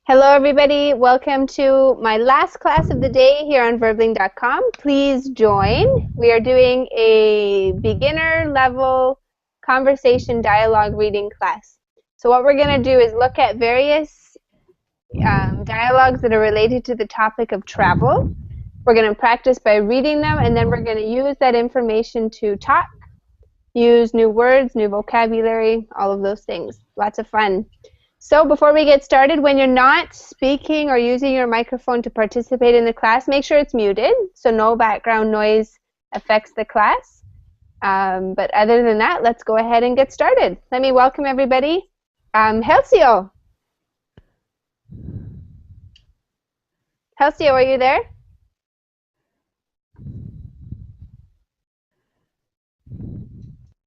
Hello everybody, welcome to my last class of the day here on Verbling.com. Please join. We are doing a beginner level conversation dialogue reading class. So what we're going to do is look at various dialogues that are related to the topic of travel. We're going to practice by reading them, and then we're going to use that information to talk, use new words, new vocabulary, all of those things. Lots of fun. So before we get started, when you're not speaking or using your microphone to participate in the class, make sure it's muted so no background noise affects the class. But other than that, let's go ahead and get started. Let me welcome everybody. Helcio. Helcio, are you there?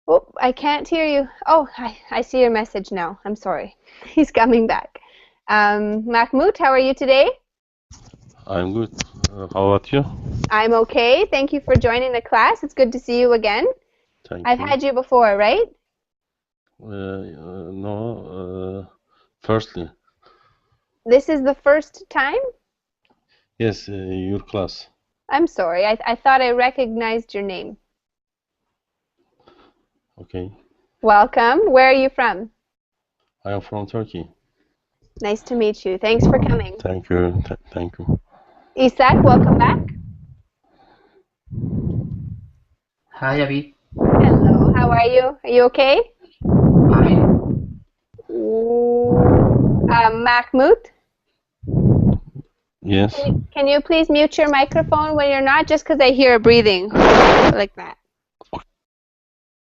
Oh, I can't hear you. Oh, I see your message now. I'm sorry. He's coming back. Mahmoud, how are you today? I'm good. How about you? I'm okay. Thank you for joining the class. It's good to see you again. I've had you before, right? No. Firstly. This is the first time? Yes, your class. I'm sorry. I thought I recognized your name. Okay. Welcome. Where are you from? I am from Turkey. Nice to meet you. Thanks for coming. Thank you. Thank you. Isaac, welcome back. Hi, Abby. Hello. How are you? Are you okay? Fine. Mahmoud? Yes. Can you please mute your microphone when you're not, just because I hear breathing like that?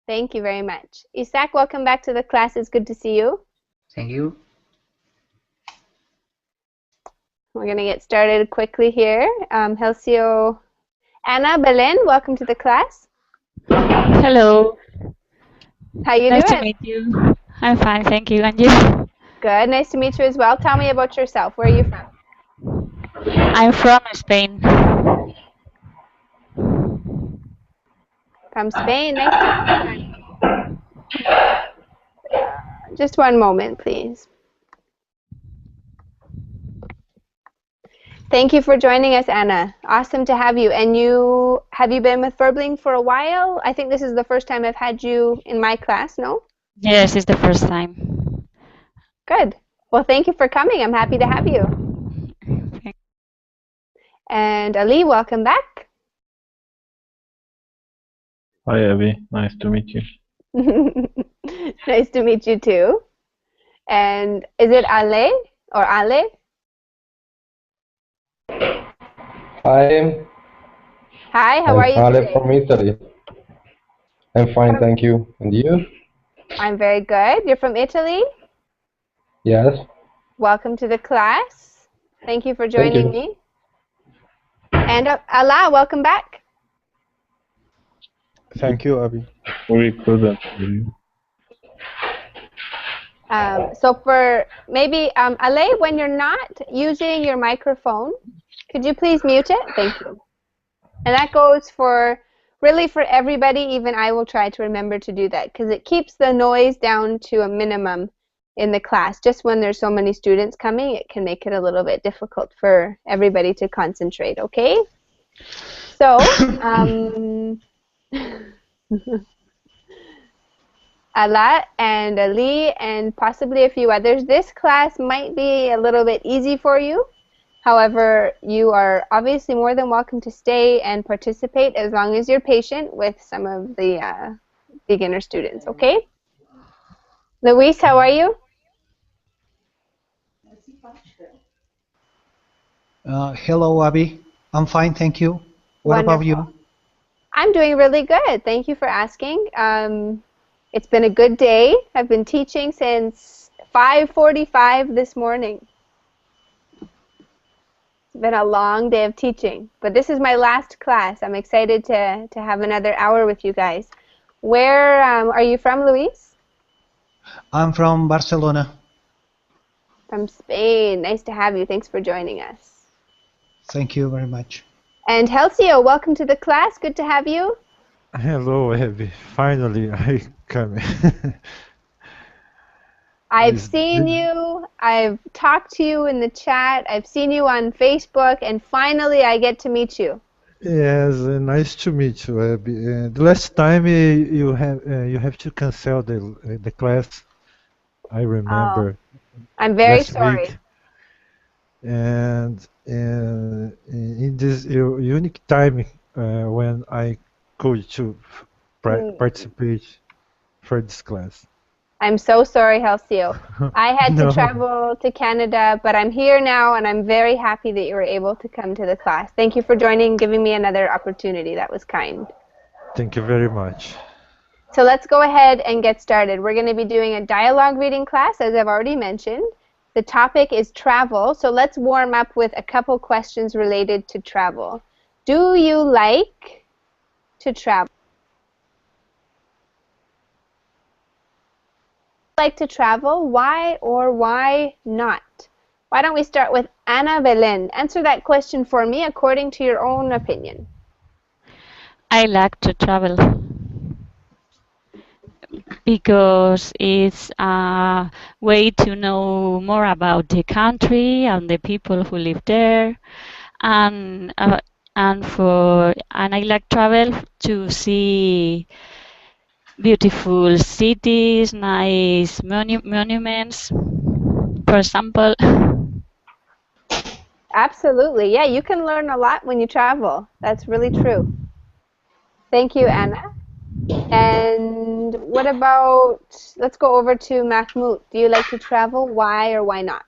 Thank you very much. Isaac, welcome back to the class. It's good to see you. Thank you. We're going to get started quickly here. Helcio, Anna, Belen, welcome to the class. Hello. How you Nice doing? to meet you. I'm fine, thank you. And you? Good. Nice to meet you as well. Tell me about yourself. Where are you from? I'm from Spain. From Spain. Nice to meet you. Just one moment, please. Thank you for joining us, Anna. Awesome to have you. And have you been with Verbling for a while? I think this is the first time I've had you in my class, no? Yes, it's the first time. Good. Well, thank you for coming. I'm happy to have you. And Ali, welcome back. Hi, Abby. Nice to meet you. Nice to meet you too. And is it Ale or Ale? Hi. Hi, how are you Ale today? from Italy. I'm fine, thank you. And you? I'm very good. You're from Italy? Yes. Welcome to the class. Thank you for joining me. And Allah, welcome back. Thank you, Abby. We couldn't hear you. So for maybe, Ale, when you're not using your microphone, could you please mute it? Thank you. And that goes for, really for everybody, even I will try to remember to do that because it keeps the noise down to a minimum in the class. Just when there's so many students coming, it can make it a little bit difficult for everybody to concentrate, okay? So, Allah and Ali and possibly a few others, this class might be a little bit easy for you. However, you are obviously more than welcome to stay and participate as long as you're patient with some of the beginner students, okay? Luis, how are you? Hello, Abby. I'm fine, thank you. What Wonderful. about you? I'm doing really good. Thank you for asking. It's been a good day. I've been teaching since 5:45 this morning. It's been a long day of teaching, but this is my last class. I'm excited to have another hour with you guys. Where are you from, Luis? I'm from Barcelona. From Spain. Nice to have you. Thanks for joining us. Thank you very much. And Helcio, welcome to the class. Good to have you. Hello, Abby. Finally, I come. I've seen you I've talked to you in the chat. I've seen you on Facebook, and finally I get to meet you. Yes, nice to meet you, Abby. The last time you have to cancel the class. I remember I'm very last sorry. week, and in this unique time when I could to participate for this class. I'm so sorry, Halcyo. I had No. to travel to Canada, but I'm here now, and I'm very happy that you were able to come to the class. Thank you for joining and giving me another opportunity. That was kind. Thank you very much. So let's go ahead and get started. We're going to be doing a dialogue reading class, as I've already mentioned. The topic is travel, so let's warm up with a couple questions related to travel. Do you like to travel? Like to travel? Why or why not? Why don't we start with Ana Belén? Answer that question for me according to your own opinion. I like to travel because it's a way to know more about the country and the people who live there, and I like travel to see beautiful cities, nice monuments, for example. Absolutely. Yeah, you can learn a lot when you travel. That's really true. Thank you, Anna. And what about, let's go over to Mahmoud. Do you like to travel? Why or why not?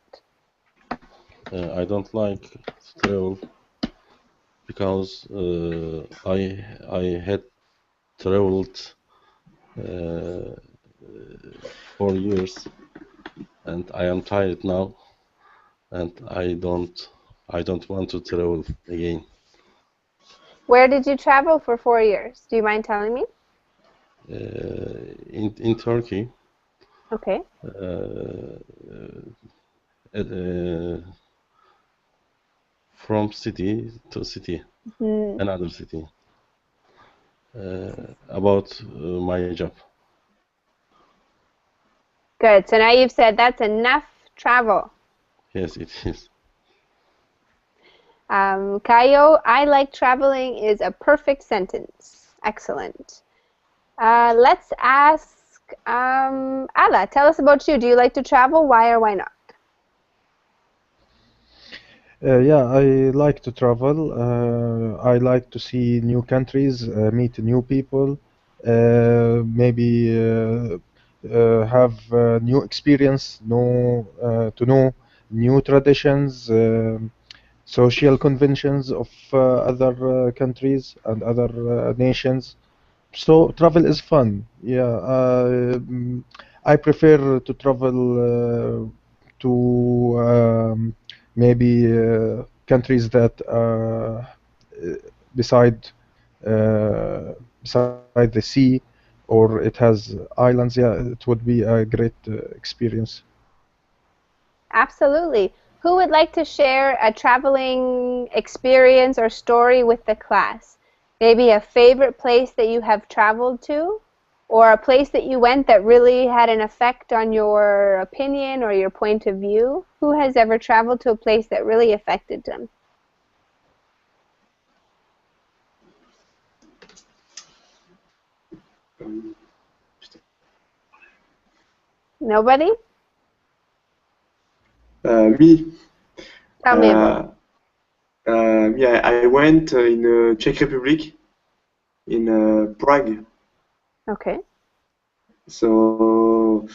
I don't like to travel because I had traveled 4 years and I am tired now, and I don't want to travel again. Where did you travel for 4 years? Do you mind telling me? In Turkey. Okay. From city to city, another city. About my job. Good. So now you've said that's enough travel. Yes, it is. Kayo, I like traveling is a perfect sentence. Excellent. Let's ask Ala, tell us about you. Do you like to travel? Why or why not? Yeah, I like to travel. I like to see new countries, meet new people, maybe have new experience, to know new traditions, social conventions of other countries and other nations. So travel is fun. Yeah, I prefer to travel to maybe countries that beside beside the sea, or it has islands. Yeah, it would be a great experience. Absolutely. Who would like to share a traveling experience or story with the class? Maybe a favorite place that you have traveled to, or a place that you went that really had an effect on your opinion or your point of view? Who has ever traveled to a place that really affected them? Nobody? Me. Tell me about it. Yeah, I went in Czech Republic, in Prague. Okay. So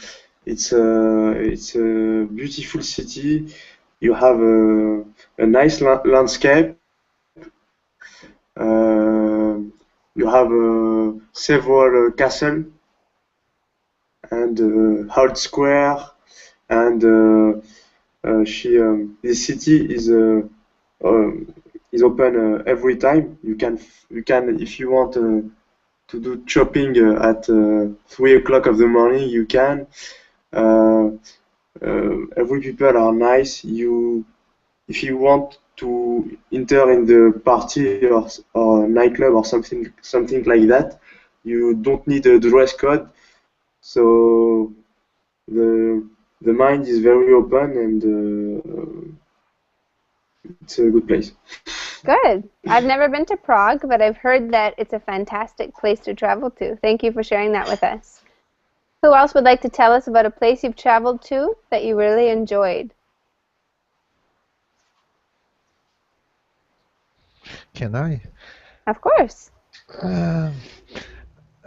it's a beautiful city. You have a nice landscape. You have several castles and Hard Square, and this city is open every time. You can if you want to do shopping at 3 o'clock of the morning, you can. Every people are nice. If you want to enter in the party or nightclub or something like that, you don't need a dress code. So the mind is very open and it's a good place. Good. I've never been to Prague, but I've heard that it's a fantastic place to travel to. Thank you for sharing that with us. Who else would like to tell us about a place you've traveled to that you really enjoyed? Can I? Of course.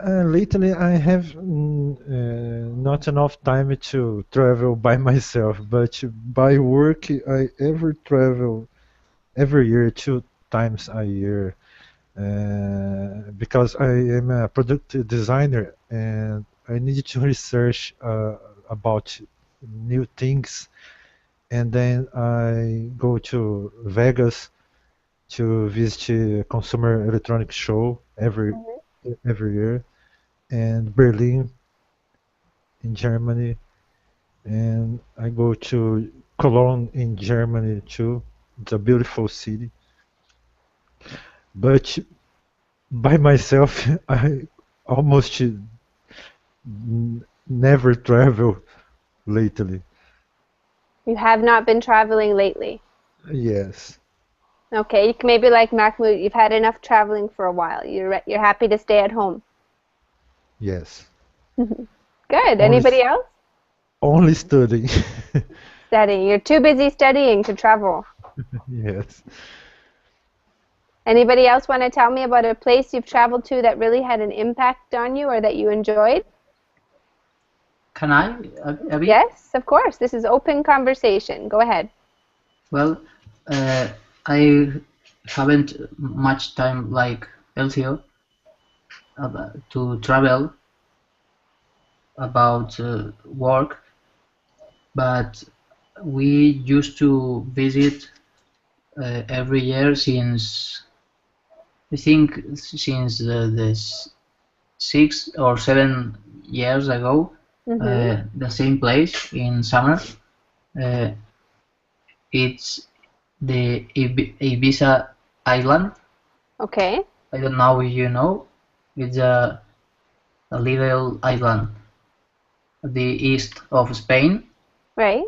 Lately, I have not enough time to travel by myself, but by work, I ever travel every year, 2 times a year, because I am a product designer and I need to research about new things, and then I go to Vegas to visit a consumer electronics show every year, and Berlin in Germany, and I go to Cologne in Germany too. It's a beautiful city. But by myself, I almost never travel lately. You have not been traveling lately. Yes, Okay, maybe like Mahmoud, you've had enough traveling for a while. You're happy to stay at home. yes. Good. Anybody else? Only studying. Studying. You're too busy studying to travel. Yes. Anybody else want to tell me about a place you've traveled to that really had an impact on you or that you enjoyed? Can I, Abby? Yes, of course. This is open conversation. Go ahead. Well, I haven't much time like Elcio to travel about work, but we used to visit every year since, I think, since the 6 or 7 years ago, the same place in summer. It's the Ibiza Island. Okay. I don't know if you know. It's a little island at the east of Spain. Right.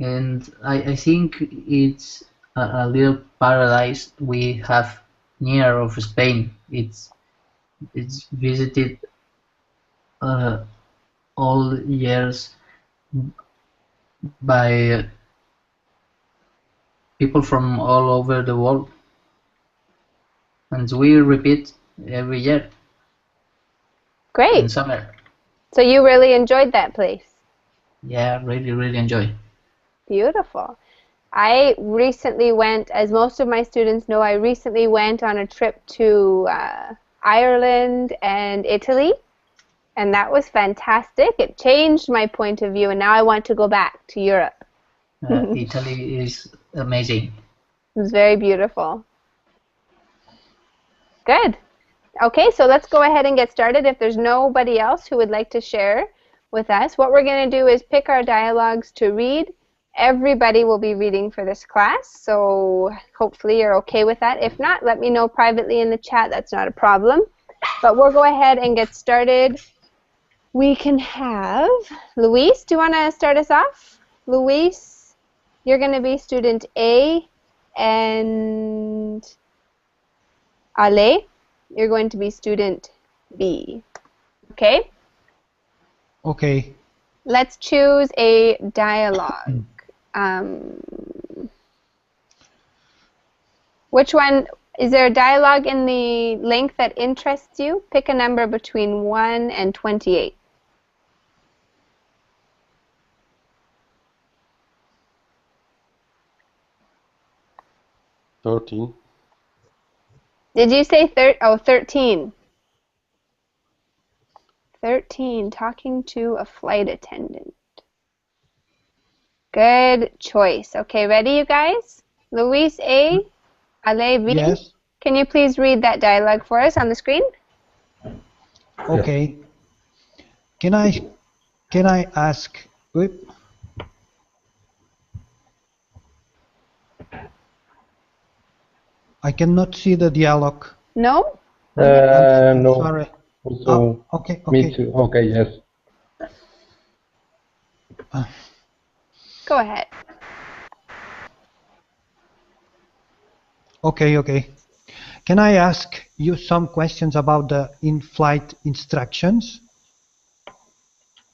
And I think it's a little paradise we have near of Spain. It's visited all years by people from all over the world, and we repeat every year in Great. summer. So you really enjoyed that place. Yeah, really enjoy. Beautiful. I recently went, as most of my students know, I recently went on a trip to Ireland and Italy, and that was fantastic. It changed my point of view, and now I want to go back to Europe. Italy is amazing. It was very beautiful. Good. Okay, so let's go ahead and get started. If there's nobody else who would like to share with us, what we're going to do is pick our dialogues to read. Everybody will be reading for this class, so hopefully you're okay with that. If not, let me know privately in the chat. That's not a problem. But we'll go ahead and get started. We can have Luis. Do you want to start us off? Luis, you're going to be student A, and Ale, you're going to be student B. Okay? Okay. Let's choose a dialogue. Which one? Is there a dialogue in the link that interests you? Pick a number between 1 and 28. 13. Did you say 13? 13, talking to a flight attendant. Good choice. Okay, ready, you guys? Luis A, Ale B. Yes. Can you please read that dialogue for us on the screen? Okay. Can I ask? Wait. I cannot see the dialogue. No? I'm No. sorry. Also, Okay. me too. Okay, yes. Go ahead. Okay. Can I ask you some questions about the in-flight instructions?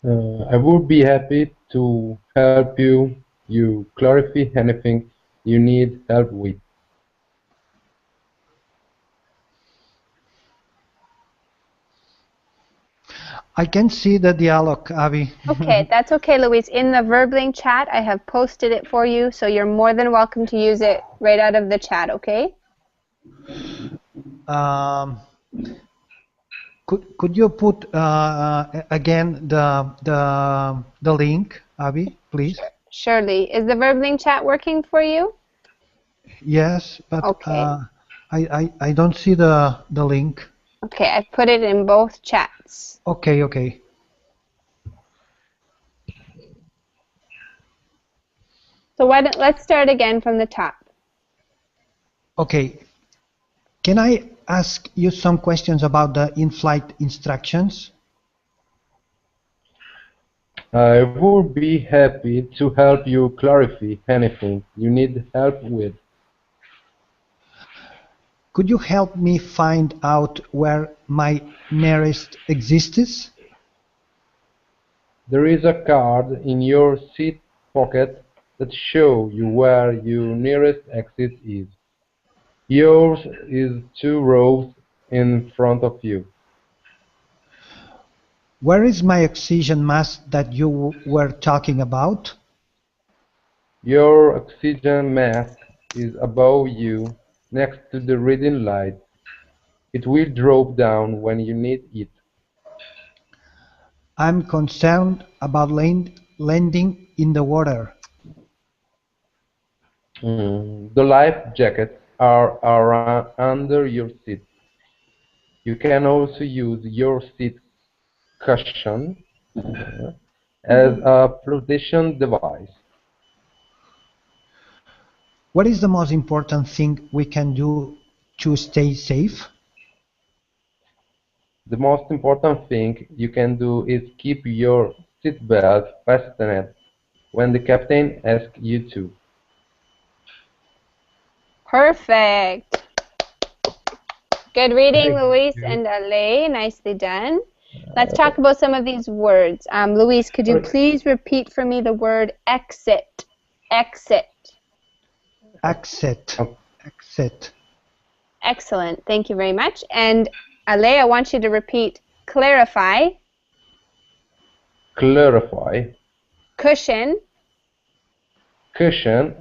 I would be happy to help you. You clarify anything you need help with. I can see the dialogue, Abby. Okay, that's okay, Luis. In the Verbling chat, I have posted it for you, so you're more than welcome to use it right out of the chat, okay? Could you put again the link, Abby, please? Surely. Is the Verbling chat working for you? Yes, but Okay. I don't see the link. Okay, I put it in both chats. Okay. So let's start again from the top. Okay. Can I ask you some questions about the in-flight instructions? I would be happy to help you clarify anything you need help with. Could you help me find out where my nearest exit is? There is a card in your seat pocket that shows you where your nearest exit is. Yours is 2 rows in front of you. Where is my oxygen mask that you were talking about? Your oxygen mask is above you, next to the reading light. It will drop down when you need it. I'm concerned about landing in the water. The life jackets are under your seat. You can also use your seat cushion as a flotation device. What is the most important thing we can do to stay safe? The most important thing you can do is keep your seatbelt fastened when the captain asks you to. Perfect. Good reading, Thank Luis you. and Ale. Nicely done. Let's talk about some of these words. Luis, could you please repeat for me the word exit? Exit. Exit. Excellent. Thank you very much. And Ale, I want you to repeat clarify. Clarify. Cushion. Cushion.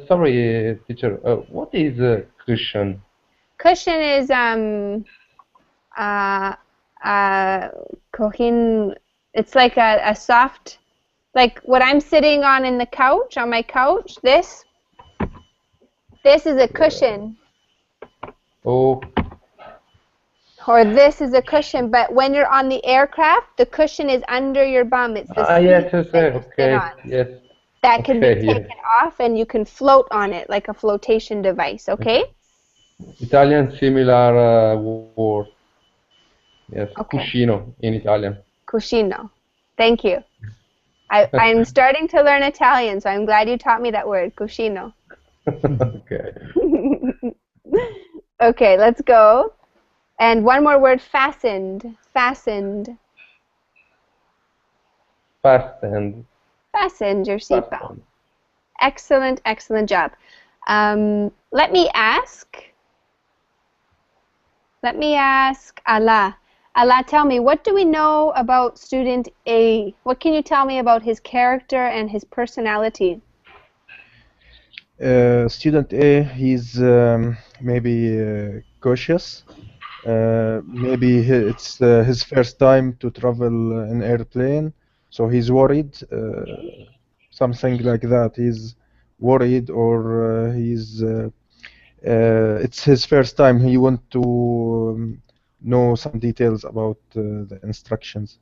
Sorry, teacher. What is a cushion? Cushion is cohin. It's like a soft, like what I'm sitting on in the couch, on my couch. This is a cushion. Oh. Or this is a cushion, but when you're on the aircraft, the cushion is under your bum. It's the seat Yes, that you sit on. yes. That can be Okay, taken off, and you can float on it like a flotation device, okay? Italian similar word. Yes, Okay. cuscino in Italian. Cuscino. Thank you. I'm starting to learn Italian, so I'm glad you taught me that word, cuscino. Okay. Okay, let's go. And one more word, fastened. Fastened. Fastened. Fastened your seatbelt. Excellent, excellent job. Let me ask Allah. Allah, tell me, what do we know about student A? What can you tell me about his character and his personality? Student A, he's maybe cautious. Maybe it's his first time to travel in airplane, so he's worried. Something like that. He's worried, or it's his first time. He want to know some details about the instructions.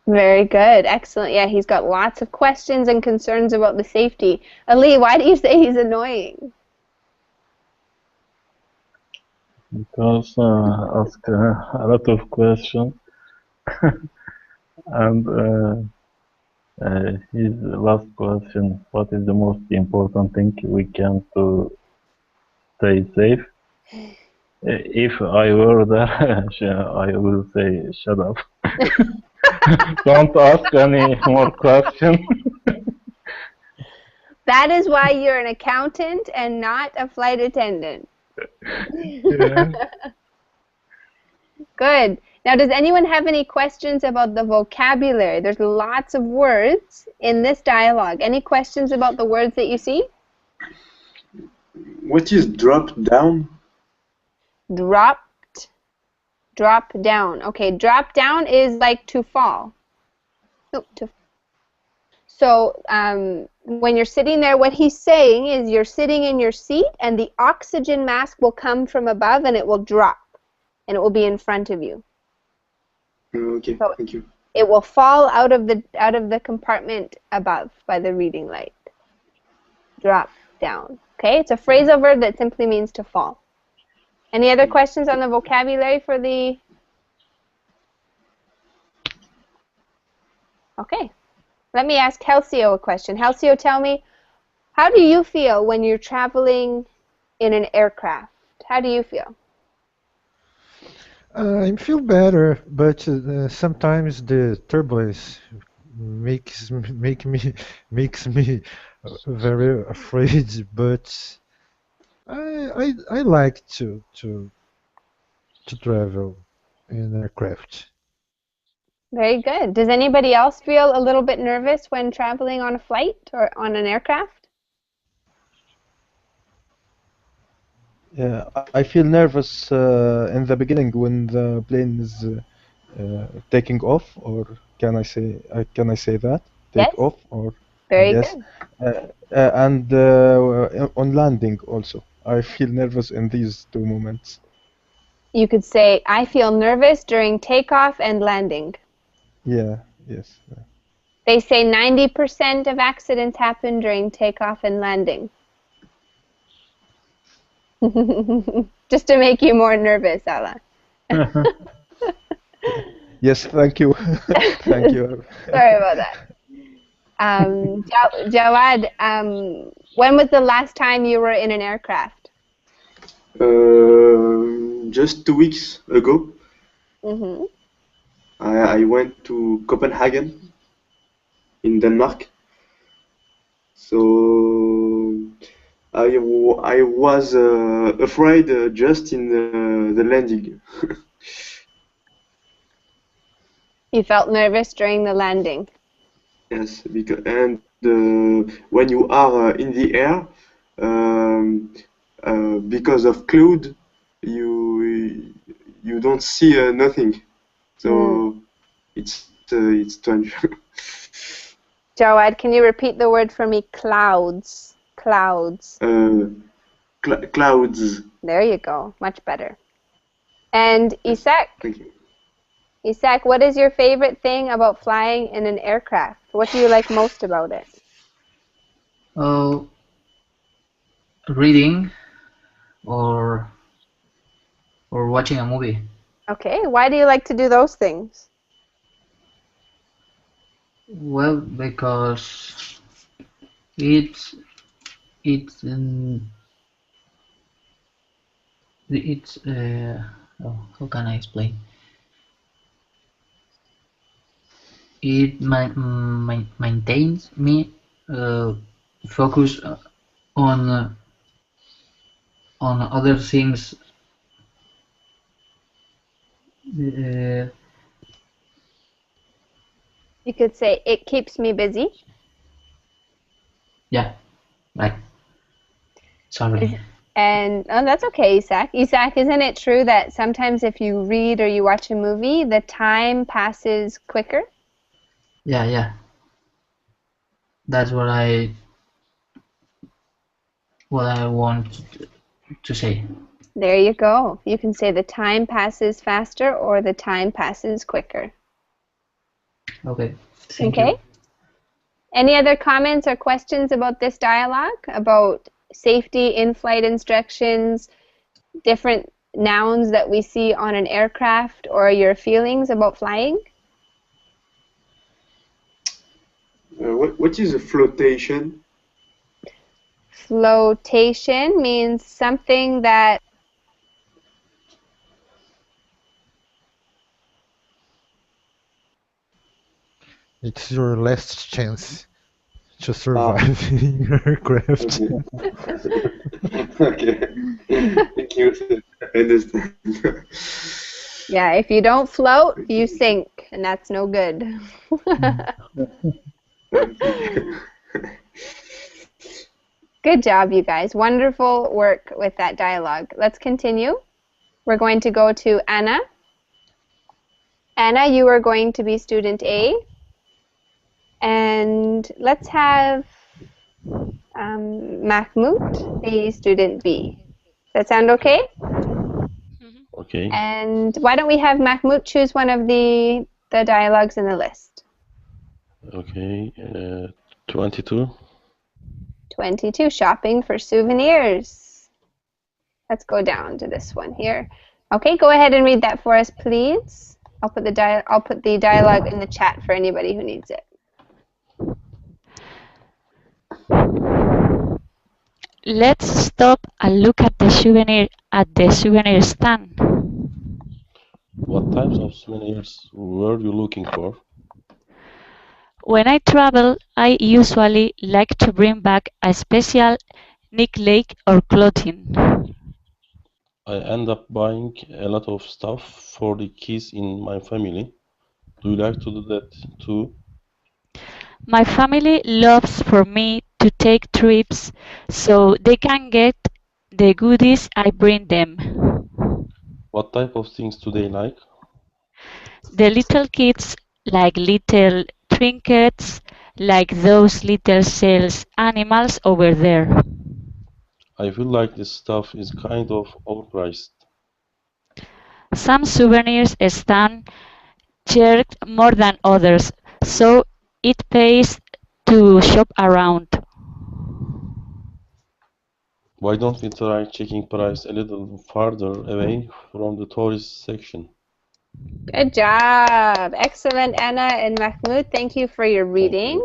Very good. Excellent. Yeah, he's got lots of questions and concerns about the safety. Ali, why do you say he's annoying? Because ask a lot of questions and His last question: what is the most important thing we can to stay safe? If I were there, I will say, shut up. Don't ask any more questions. That is why you're an accountant and not a flight attendant. Yeah. Good. Now, does anyone have any questions about the vocabulary? There's lots of words in this dialogue. Any questions about the words that you see? What is drop down? Dropped, drop down. Okay, drop down is like to fall. Oh, so when you're sitting there, what he's saying is you're sitting in your seat and the oxygen mask will come from above and it will drop and it will be in front of you. Okay, So thank you. it will fall out of the compartment above by the reading light. Drop down. Okay, it's a phrasal verb that simply means to fall. Any other questions on the vocabulary for the... Okay. Let me ask Halcyo a question. Halcyo, tell me, how do you feel when you're traveling in an aircraft? How do you feel? I feel better, but sometimes the turbulence makes me very afraid. But I like to travel in aircraft. Very good. Does anybody else feel a little bit nervous when traveling on a flight or on an aircraft? Yeah, I feel nervous in the beginning when the plane is taking off, or can I say that? Take Yes. off, or Very yes, good. and on landing also. I feel nervous in these two moments. You could say, I feel nervous during takeoff and landing. Yeah, yes. They say 90% of accidents happen during takeoff and landing. Just to make you more nervous, Ala. Yes, thank you. Thank you. Sorry about that. Jawad, when was the last time you were in an aircraft? Just 2 weeks ago, Mm-hmm. I went to Copenhagen in Denmark. So I was afraid just in the landing. You felt nervous during the landing. Yes, because when you are in the air, because of cloud, you don't see nothing. So it's strange. Jawad, can you repeat the word for me? Clouds. Clouds. Clouds. There you go. Much better. And Isak? Thank you. Isak, what is your favorite thing about flying in an aircraft? What do you like most about it? Oh, reading or watching a movie. Okay, why do you like to do those things? Well, because it's how can I explain? It maintains me focus on other things. You could say it keeps me busy. Yeah, right. Sorry. And that's okay, Isak. Isak, isn't it true that sometimes if you read or you watch a movie, the time passes quicker? Yeah. That's what I want to say. There you go. You can say the time passes faster or the time passes quicker. Okay. Thank you. Any other comments or questions about this dialogue, about safety, in-flight instructions, different nouns that we see on an aircraft, or your feelings about flying? What is a flotation? Flotation means something that It's your last chance to survive in your craft. Okay. Thank you. I understand. yeah, if you don't float, you sink, and that's no good. Good job, you guys. Wonderful work with that dialogue. Let's continue. We're going to go to Anna. Anna, you are going to be student A. And let's have Mahmoud be student B. Does that sound okay? Okay. And why don't we have Mahmoud choose one of the dialogues in the list? Okay. 22. 22, shopping for souvenirs. Let's go down to this one here. Okay, go ahead and read that for us, please. I'll put the dialogue in the chat for anybody who needs it. Let's stop and look at the souvenir stand. What types of souvenirs were you looking for? When I travel, I usually like to bring back a special necklace or clothing. I end up buying a lot of stuff for the kids in my family. Do you like to do that too? My family loves for me to take trips so they can get the goodies I bring them. What type of things do they like? The little kids like little trinkets, like those little shells animals over there. I feel like this stuff is kind of overpriced. Some souvenirs stand charged more than others, so it pays to shop around. Why don't we try checking price a little farther away from the tourist section? Good job. Excellent, Anna and Mahmoud. Thank you for your reading.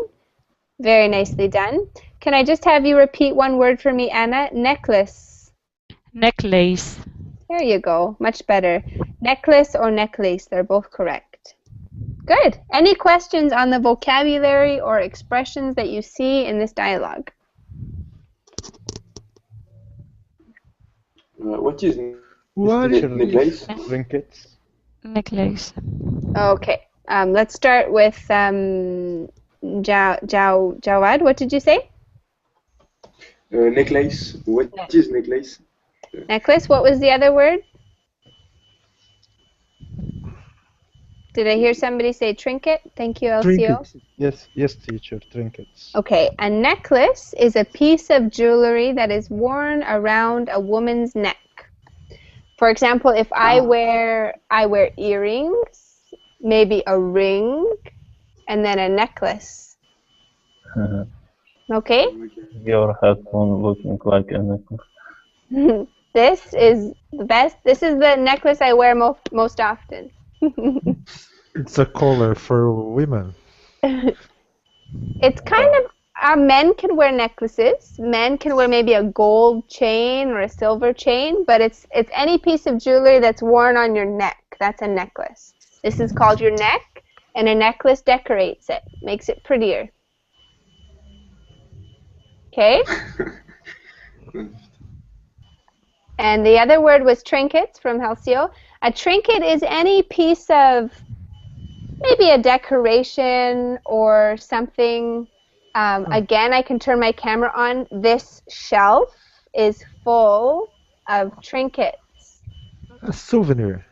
Very nicely done. Can I just have you repeat one word for me, Anna? Necklace. Necklace. There you go. Much better. Necklace or necklace, they're both correct. Good. Any questions on the vocabulary or expressions that you see in this dialogue? What is necklace? Trinkets. Necklace. Okay. Let's start with Jawad. What did you say? Necklace. What is necklace? Necklace. What was the other word? Did I hear somebody say trinket? Thank you, LCO. Trinkets. Yes, teacher. Trinkets. Okay, a necklace is a piece of jewelry that is worn around a woman's neck. For example, if I wear earrings, maybe a ring, and then a necklace. Okay? Your headphone looking like a necklace. This is the best. This is the necklace I wear most often. It's a collar for women. It's kind of, men can wear necklaces. Men can wear maybe a gold chain or a silver chain, but it's any piece of jewelry that's worn on your neck. That's a necklace. This is called your neck, and a necklace decorates it, makes it prettier. Okay? And the other word was trinkets from Halcyon. A trinket is any piece of maybe a decoration or something. Again, I can turn my camera on. This shelf is full of trinkets. A souvenir.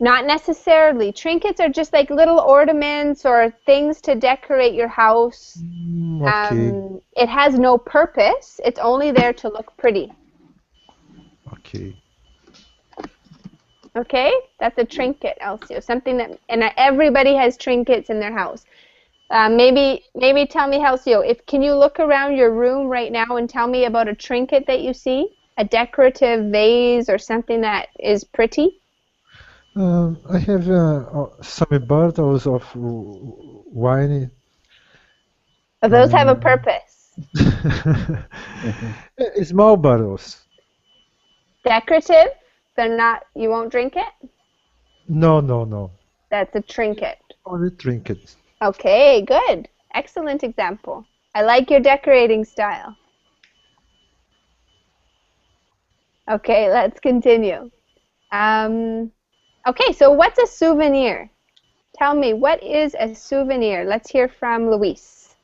Not necessarily. Trinkets are just like little ornaments or things to decorate your house. Okay. It has no purpose. It's only there to look pretty. Okay. Okay? That's a trinket, Elcio. Something that, and everybody has trinkets in their house. Maybe tell me, Halcyon, can you look around your room right now and tell me about a trinket that you see? A decorative vase or something that is pretty? I have some bottles of wine Those have a purpose. Small bottles. Decorative? They're not, you won't drink it? No, no, no. That's a trinket. Only trinkets. Okay, good. Excellent example. I like your decorating style. Okay, let's continue. Okay, so what's a souvenir? Tell me, what is a souvenir? Let's hear from Luis.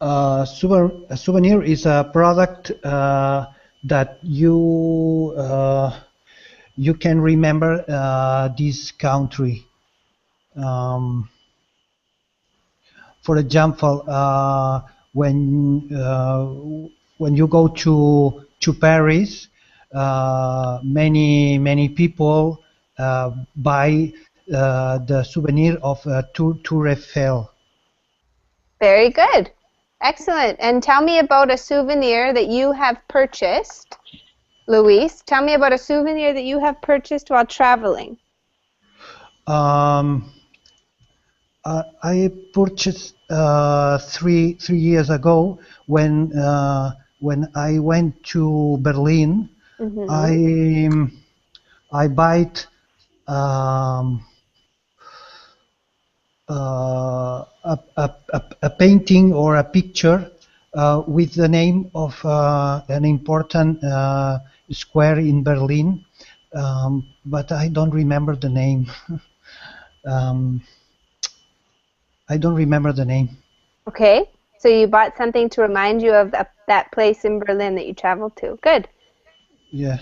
A souvenir is a product that you can remember this country. For example, when you go to Paris, many people buy the souvenir of Tour Eiffel. Very good. Excellent. And tell me about a souvenir that you have purchased. Luis, tell me about a souvenir that you have purchased while traveling. I purchased 3 years ago when I went to Berlin. Mm-hmm. I bought a painting or a picture with the name of an important square in Berlin, but I don't remember the name. I don't remember the name. Okay, so you bought something to remind you of that place in Berlin that you traveled to. Good. Yeah.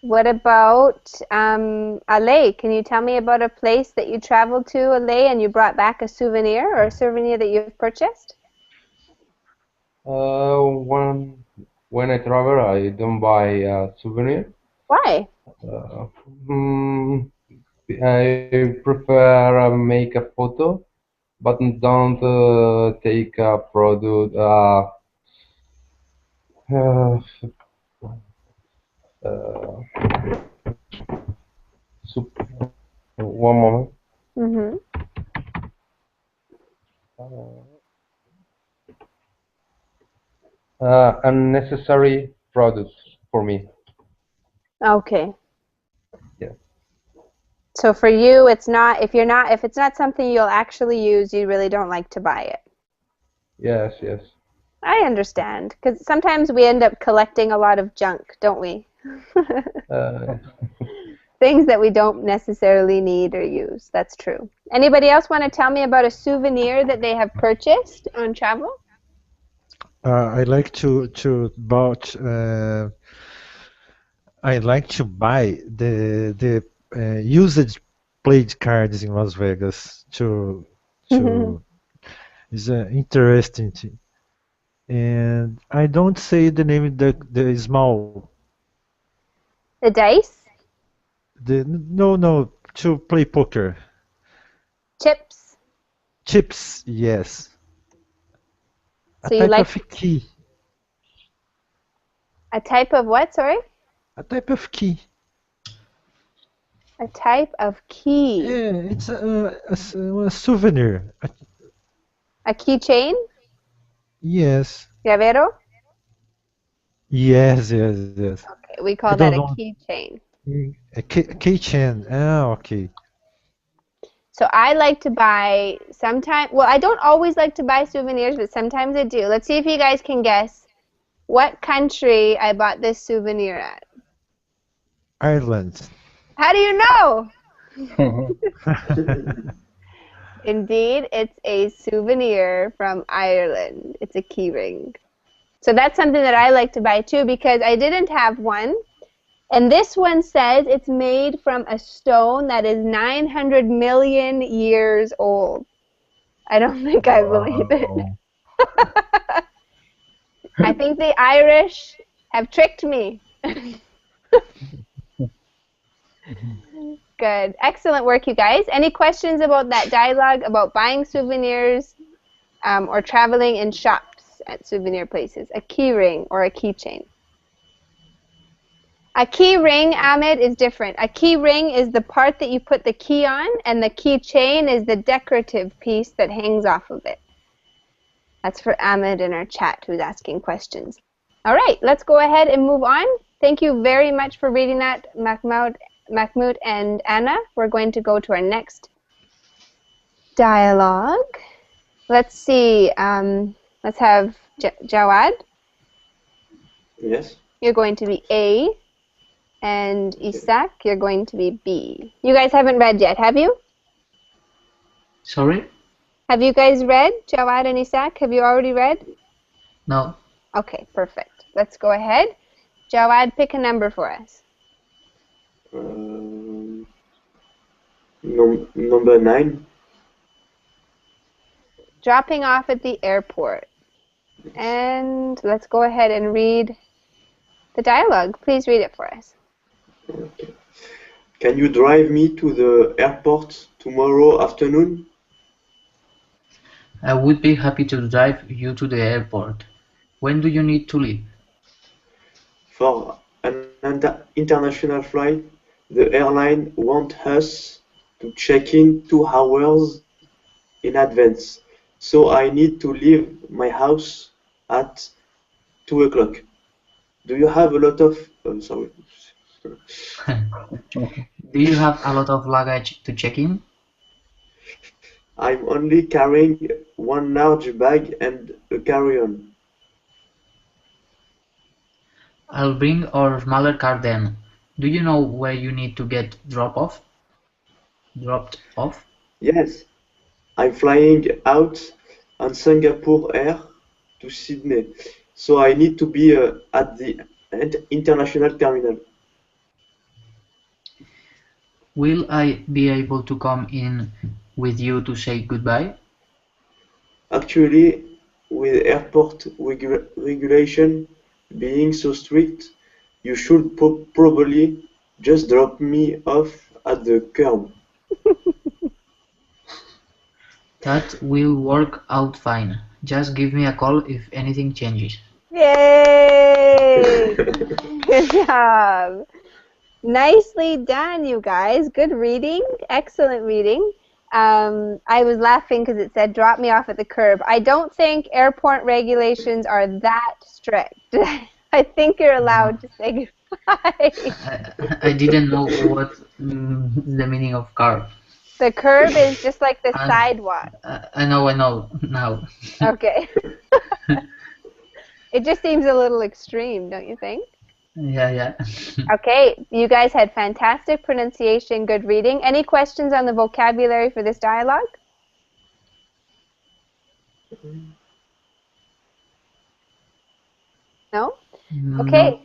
What about Ale? Can you tell me about a place that you traveled to, Ale, and you brought back a souvenir or a souvenir that you've purchased? When I travel, I don't buy a souvenir. Why? I prefer make a photo, but don't take a product. One moment. Mm-hmm. Unnecessary products for me. Okay. Yeah. So for you, if it's not something you'll actually use, you really don't like to buy it. Yes, yes. I understand, because sometimes we end up collecting a lot of junk, don't we? Things that we don't necessarily need or use. That's true. Anybody else want to tell me about a souvenir that they have purchased on travel? I like to buy the usage played cards in Las Vegas to is interesting thing. And I don't say the name the small The dice? no to play poker. Chips? Chips, yes. So you type like of key. a type of what, sorry? A type of key. A type of key. Yeah, it's a souvenir. A keychain? Yes. Llavero? Yes. Okay, we call that a keychain. A keychain. Ah, okay. So I like to buy sometimes, well, I don't always like to buy souvenirs, but sometimes I do. Let's see if you guys can guess what country I bought this souvenir at. Ireland. How do you know? Indeed, it's a souvenir from Ireland. It's a key ring. So that's something that I like to buy too because I didn't have one. And this one says it's made from a stone that is 900 million years old. I don't think I believe it. I think the Irish have tricked me. Good. Excellent work, you guys. Any questions about that dialogue about buying souvenirs or traveling in shops at souvenir places? A key ring or a keychain? A key ring, Ahmed, is different. A key ring is the part that you put the key on, and the keychain is the decorative piece that hangs off of it. That's for Ahmed in our chat who's asking questions. All right, let's go ahead and move on. Thank you very much for reading that, Mahmoud and Anna. We're going to go to our next dialogue. Let's see. Let's have Jawad. Yes. You're going to be A. And Isaac, you're going to be B. You guys haven't read yet, have you? Sorry? Have you guys read, Jawad and Isaac? Have you already read? No. Okay, perfect. Let's go ahead. Jawad, pick a number for us. Number 9. Dropping off at the airport. And let's go ahead and read the dialogue. Please read it for us. Okay. Can you drive me to the airport tomorrow afternoon? I would be happy to drive you to the airport. When do you need to leave? For an international flight, the airline wants us to check in 2 hours in advance. So I need to leave my house at 2 o'clock. Do you have a lot of... I'm sorry. Do you have a lot of luggage to check in? I'm only carrying 1 large bag and a carry-on. I'll bring our smaller car then. Do you know where you need to get dropped off? Yes, I'm flying out on Singapore Air to Sydney, so I need to be at the international terminal. Will I be able to come in with you to say goodbye? Actually, with airport regulation being so strict, you should probably just drop me off at the curb. That will work out fine. Just give me a call if anything changes. Yay! Good job. Nicely done, you guys. Good reading. Excellent reading. I was laughing because it said drop me off at the curb. I don't think airport regulations are that strict. I think you're allowed to say goodbye. I didn't know what the meaning of curb. The curb is just like the sidewalk. I know now. Okay. It just seems a little extreme, don't you think? Yeah. Okay, you guys had fantastic pronunciation, good reading. Any questions on the vocabulary for this dialogue? No? Okay.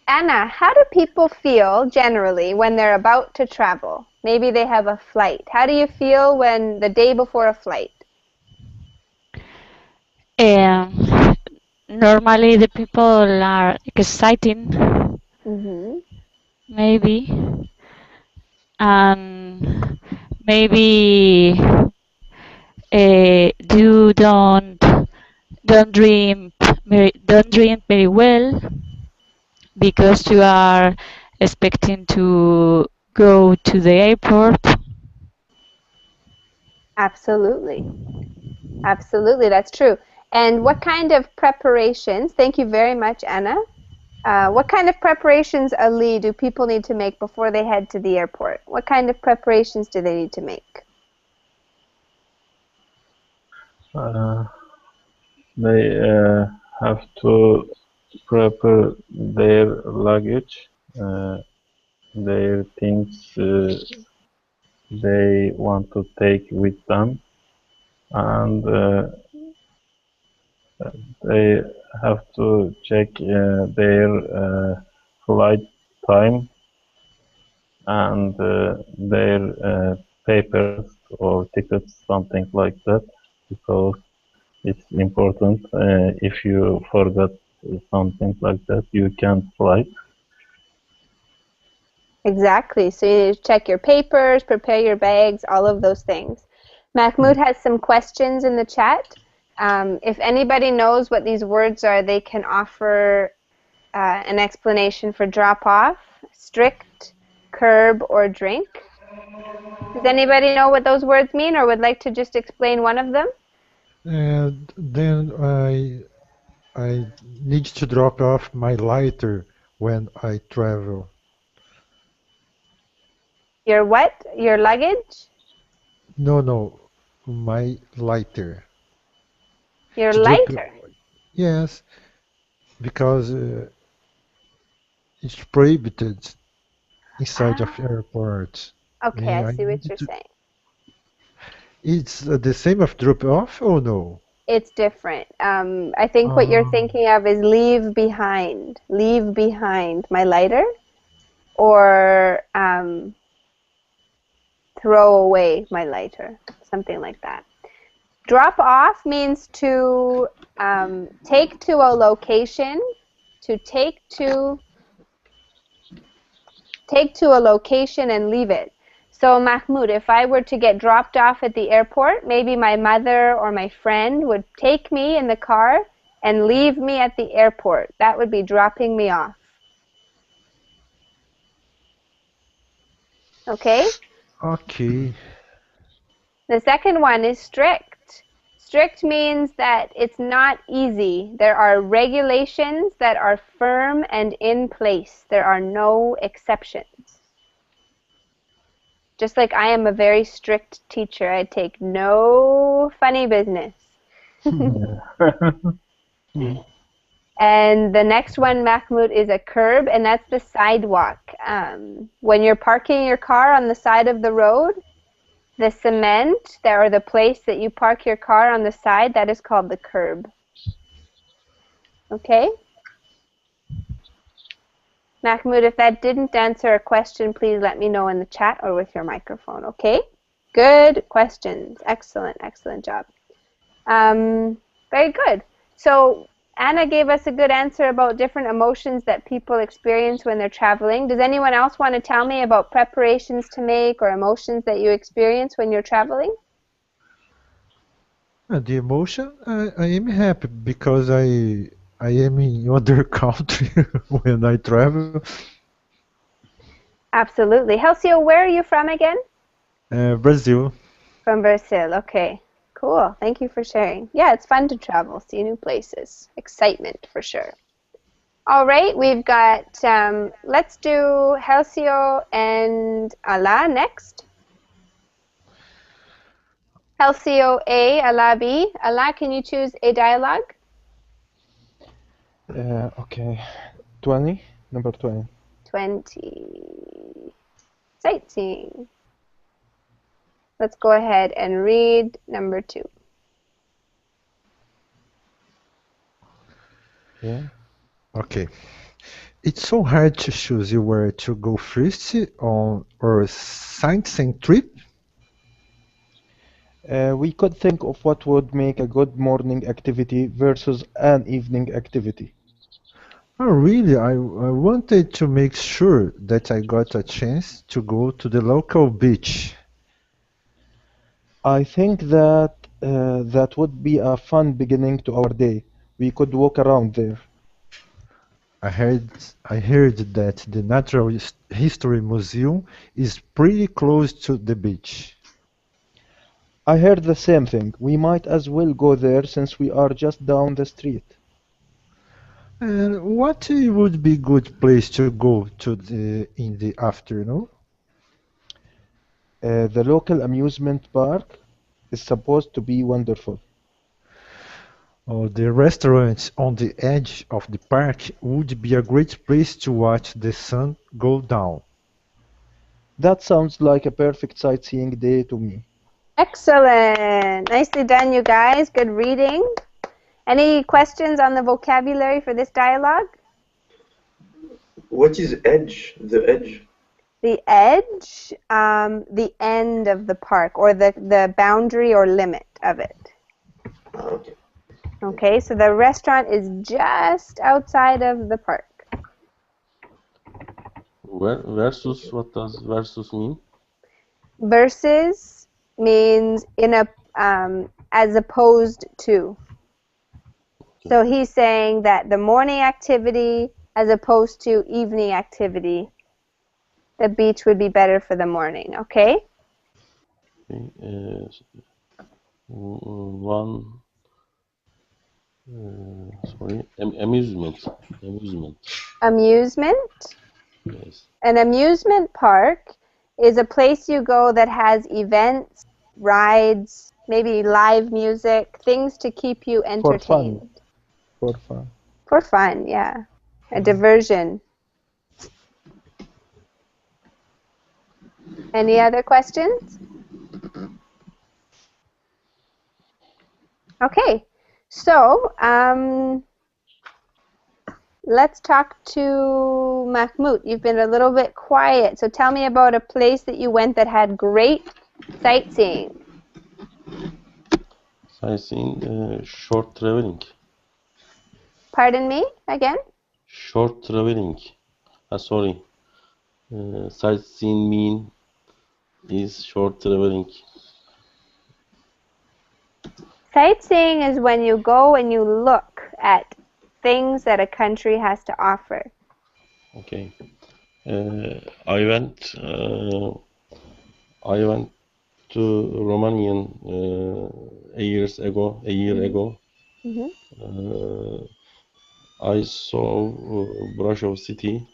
Anna, how do people feel generally when they're about to travel? Maybe they have a flight. How do you feel when the day before a flight? Normally the people are exciting, maybe, and maybe you don't dream very well because you are expecting to go to the airport. Absolutely. Absolutely, that's true. And what kind of preparations, thank you very much, Anna. What kind of preparations, Ali, do people need to make before they head to the airport? What kind of preparations do they need to make? They have to prepare their luggage, their things they want to take with them, and they have to check their flight time and their papers or tickets, something like that, because it's important. If you forget something like that, you can't fly. Exactly. So you need to check your papers, prepare your bags, all of those things. Mahmoud has some questions in the chat. If anybody knows what these words are, they can offer an explanation for drop off, strict, curb, or drink. Does anybody know what those words mean or would like to just explain one of them? And then I need to drop off my lighter when I travel. Your what? Your luggage? No, my lighter. Your To drop- lighter? Yes, because it's prohibited inside of airports. Okay, I I see what need you're to- saying. It's the same of drop off or no? It's different. I think what you're thinking of is leave behind. Leave behind my lighter, or throw away my lighter, something like that. Drop off means to take to a location, to take to a location and leave it. So Mahmoud, if I were to get dropped off at the airport, maybe my mother or my friend would take me in the car and leave me at the airport. That would be dropping me off. Okay? Okay. The second one is strict. Strict means that it's not easy. There are regulations that are firm and in place. There are no exceptions. Just like I am a very strict teacher, I take no funny business. And the next one, Mahmoud, is a curb, and that's the sidewalk. When you're parking your car on the side of the road, the cement, or the place that you park your car on the side, that is called the curb. Okay? Mahmoud, if that didn't answer a question, please let me know in the chat or with your microphone, okay? Good questions. Excellent, excellent job. Very good. So Anna gave us a good answer about different emotions that people experience when they're traveling. Does anyone else want to tell me about preparations to make or emotions that you experience when you're traveling? The emotion, I am happy because I am in other country when I travel. Absolutely. Halcyon, where are you from again? Brazil. From Brazil, okay. Cool, thank you for sharing. Yeah, it's fun to travel, see new places. Excitement, for sure. All right, we've got, let's do Halcyon and Allah next. Halcyon A, Allah B. Allah, can you choose a dialogue? Okay. 20, number 20. 20. Sightseeing. Let's go ahead and read number 2. Yeah. Okay. It's so hard to choose where to go first on our sightseeing trip. We could think of what would make a good morning activity versus an evening activity. Oh, really? I wanted to make sure that I got a chance to go to the local beach. I think that that would be a fun beginning to our day. We could walk around there. I heard that the Natural History Museum is pretty close to the beach. I heard the same thing. We might as well go there since we are just down the street. And what would be a good place to go to in the afternoon? The local amusement park is supposed to be wonderful. Oh, the restaurants on the edge of the park would be a great place to watch the sun go down. That sounds like a perfect sightseeing day to me. Excellent. Nicely done, you guys. Good reading. Any questions on the vocabulary for this dialogue? What is edge? The edge? The edge, the end of the park, or the boundary or limit of it. Okay. Okay, so the restaurant is just outside of the park. Versus, what does versus mean? Versus means in a as opposed to. So he's saying that the morning activity as opposed to evening activity. The beach would be better for the morning, okay? One, sorry, amusement. Amusement? Yes. An amusement park is a place you go that has events, rides, maybe live music, things to keep you entertained. For fun. For fun, yeah. A diversion. Any other questions? Okay, so let's talk to Mahmoud. You've been a little bit quiet, so tell me about a place that you went that had great sightseeing. Sightseeing, short traveling. Pardon me again? Short traveling. Sorry. Sightseeing mean is short traveling. Sightseeing is when you go and you look at things that a country has to offer. Okay. I went to Romanian a year ago. Mm-hmm. I saw Brasov city,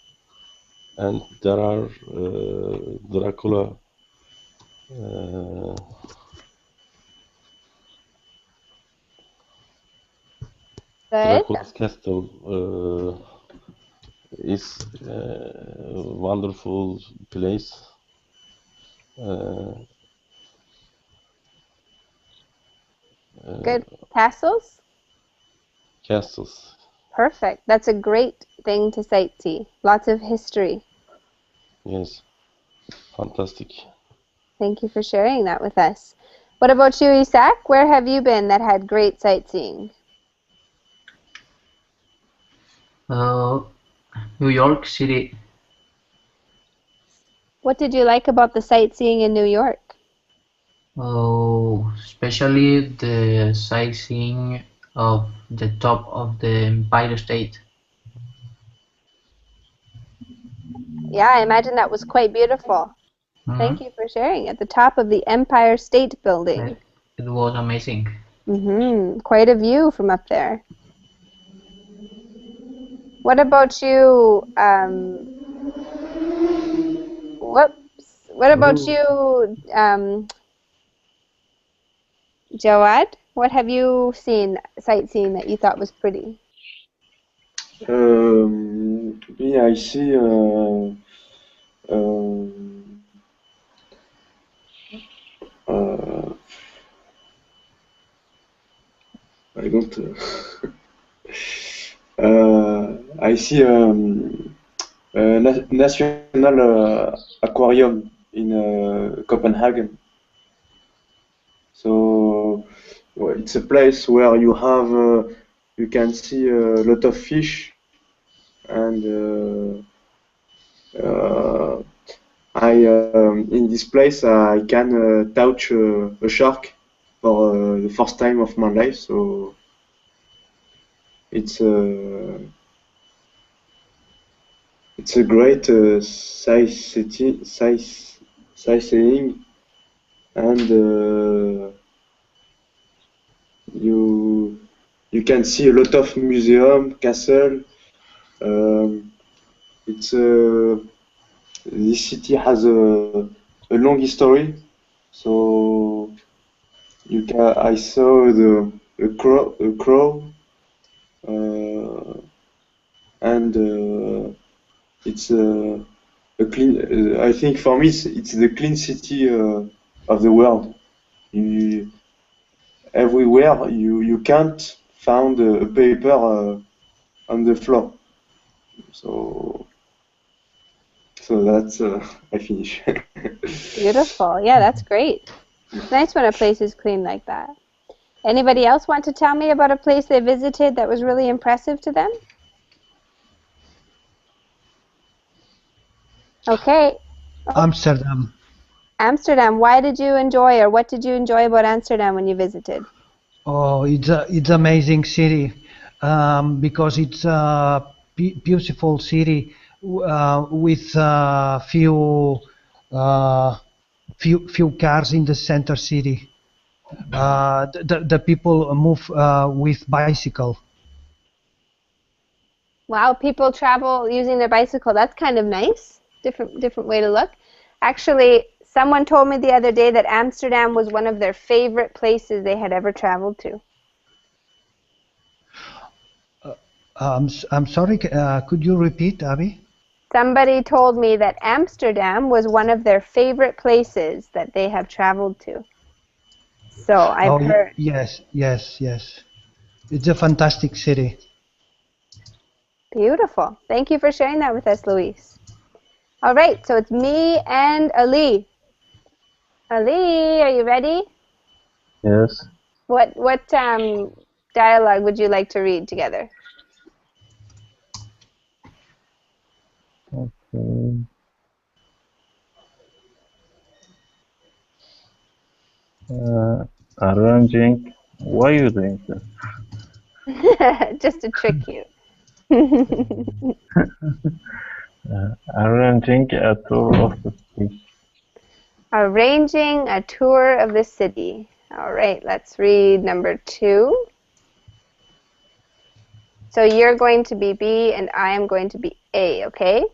and there are Dracula. Dracula's castle is a wonderful place. Good. Castles? Castles. Perfect. That's a great thing to sightsee. Lots of history. Yes. Fantastic. Thank you for sharing that with us. What about you, Isaac? Where have you been that had great sightseeing? New York City. What did you like about the sightseeing in New York? Oh, especially the sightseeing of the top of the Empire State. Yeah, I imagine that was quite beautiful. Thank you for sharing. At the top of the Empire State Building. It was amazing. Quite a view from up there. What about you? What about you, Jawad? What have you seen sightseeing that you thought was pretty? Me, I see I don't. I see National Aquarium in Copenhagen. So it's a place where you have you can see a lot of fish, and in this place I can touch a shark for the first time of my life. So it's a great sightseeing, and you can see a lot of museum, castle. This city has a long history, so I saw a crow, and it's a clean. I think for me it's the clean city of the world. Everywhere you can't find a paper on the floor. So that's I finish. Beautiful. Yeah, that's great. It's nice when a place is clean like that. Anybody else want to tell me about a place they visited that was really impressive to them? Okay. Amsterdam. Amsterdam. Why did you enjoy, or what did you enjoy about Amsterdam when you visited? Oh, it's amazing city because it's beautiful city with few cars in the center city. The people move with bicycle. Wow, people travel using their bicycle. That's kind of nice. Different way to look. Actually, someone told me the other day that Amsterdam was one of their favorite places they had ever traveled to. I'm sorry, could you repeat, Abby? Somebody told me that Amsterdam was one of their favorite places that they have traveled to. So I've heard. Yes. It's a fantastic city. Beautiful. Thank you for sharing that with us, Luis. All right, so it's me and Ali. Ali, are you ready? Yes. What dialogue would you like to read together? Okay. Arranging. Why you doing that? Just to trick you. Arranging a tour of the city. Arranging a tour of the city. All right, let's read number 2. So you're going to be B and I am going to be A, okay?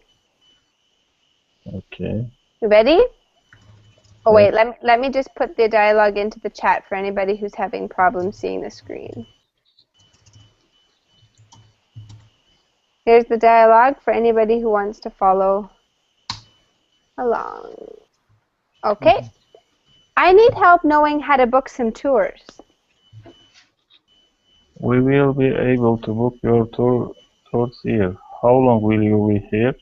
Okay. You ready? Oh Yes. wait, let me just put the dialogue into the chat for anybody who's having problems seeing the screen. Here's the dialogue for anybody who wants to follow along. Okay. I need help knowing how to book some tours. We will be able to book your tours here. How long will you be here?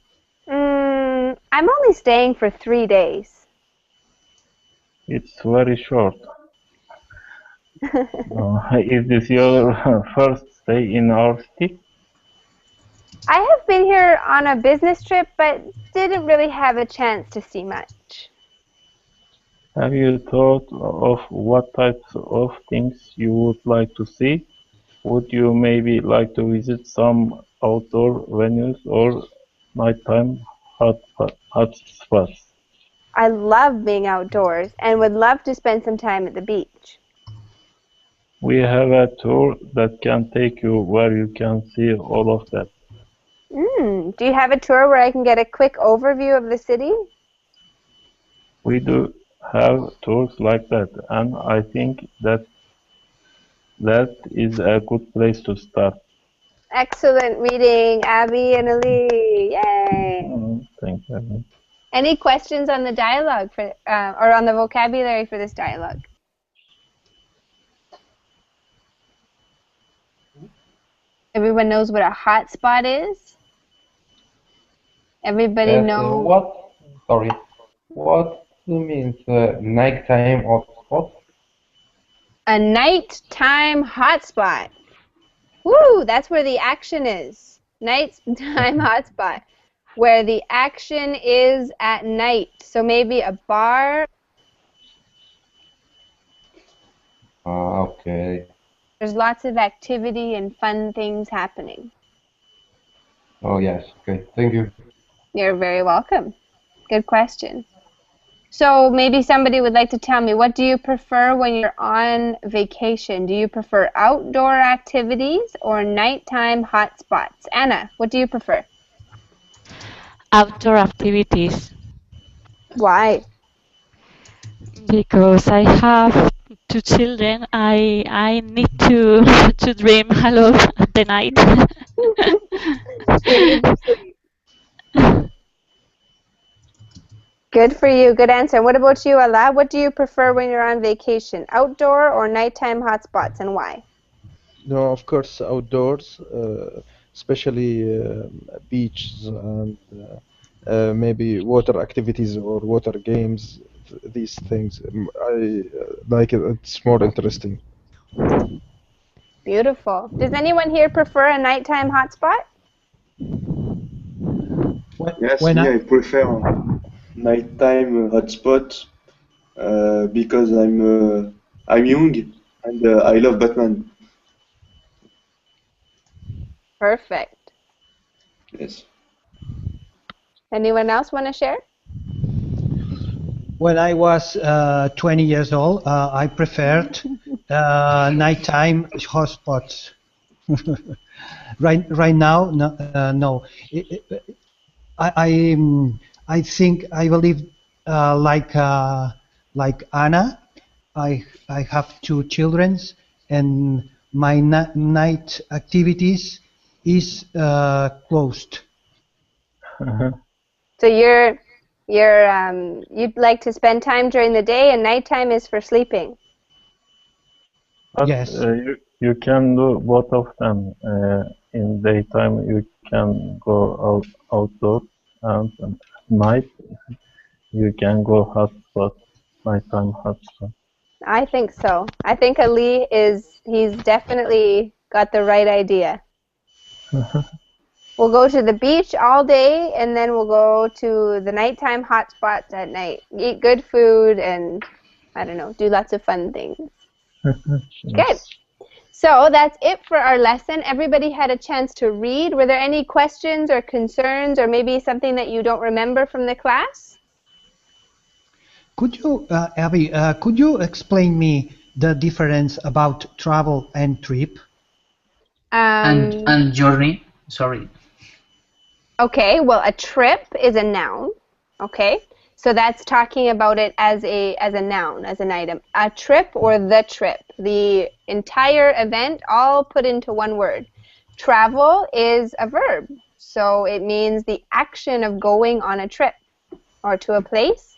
I'm only staying for 3 days. It's very short. Is this your first stay in our city? I have been here on a business trip, but didn't really have a chance to see much. Have you thought of what types of things you would like to see? Would you maybe like to visit some outdoor venues or nighttime hotspots? I love being outdoors and would love to spend some time at the beach. We have a tour that can take you where you can see all of that. Do you have a tour where I can get a quick overview of the city? We do have tours like that, and I think that is a good place to start. Excellent reading, Abby and Ali. Yay! Thank you. Any questions on the dialogue or on the vocabulary for this dialogue? Everyone knows what a hotspot is? Everybody knows. What means nighttime hotspot? A nighttime hotspot. Woo! That's where the action is. Nighttime hotspot. Where the action is at night. So maybe a bar. Okay. There's lots of activity and fun things happening. Oh, yes. Okay. Thank you. You're very welcome. Good question. So maybe somebody would like to tell me, what do you prefer when you're on vacation? Do you prefer outdoor activities or nighttime hotspots? Anna, what do you prefer? Outdoor activities. Why? Because I have 2 children, I need to to dream a lot at the night. Good for you. Good answer. What about you, Allah? What do you prefer when you're on vacation? Outdoor or nighttime hotspots, and why? No, of course, outdoors, especially beaches and maybe water activities or water games. These things, I like it. It's more interesting. Beautiful. Does anyone here prefer a nighttime hotspot? Yes, me, I prefer nighttime hotspot because I'm young and I love Batman. Perfect. Yes. Anyone else want to share? When I was 20 years old, I preferred nighttime hotspots. Right now, no. No. I think I believe like Anna. I have two children, and my night activities is closed. So you'd like to spend time during the day, and nighttime is for sleeping. But Yes. you can do both of them. In daytime, you can go outdoors, and at night you can go hotspot, nighttime hotspot. I think so. I think Ali he's definitely got the right idea. We'll go to the beach all day, and then we'll go to the nighttime hotspots at night. Eat good food and, I don't know, do lots of fun things. Good. So that's it for our lesson. Everybody had a chance to read. Were there any questions or concerns or maybe something that you don't remember from the class? Could you, Abby, could you explain me the difference about travel and trip? And journey. Sorry. Okay, well, a trip is a noun. Okay, so that's talking about it as a noun, as an item. A trip or the trip, the entire event, all put into one word. Travel is a verb, so it means the action of going on a trip or to a place.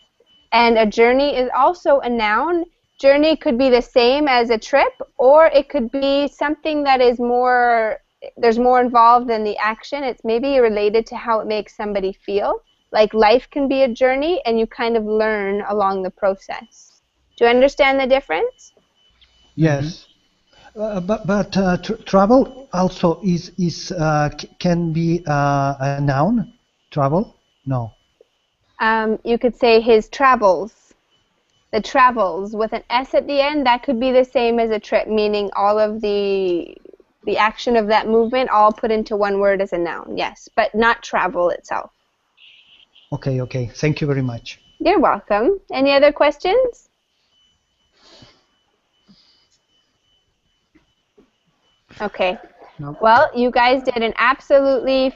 And a journey is also a noun. Journey could be the same as a trip, or it could be something that is more, there's more involved than the action. It's maybe related to how it makes somebody feel. Like life can be a journey, and you kind of learn along the process. Do you understand the difference? Yes. But travel also can be a noun. Travel? No. You could say his travels. The travels with an S at the end, that could be the same as a trip, meaning all of the action of that movement all put into one word as a noun, yes, but not travel itself. Okay. Thank you very much. You're welcome. Any other questions? Okay. No. Well, you guys did an absolutely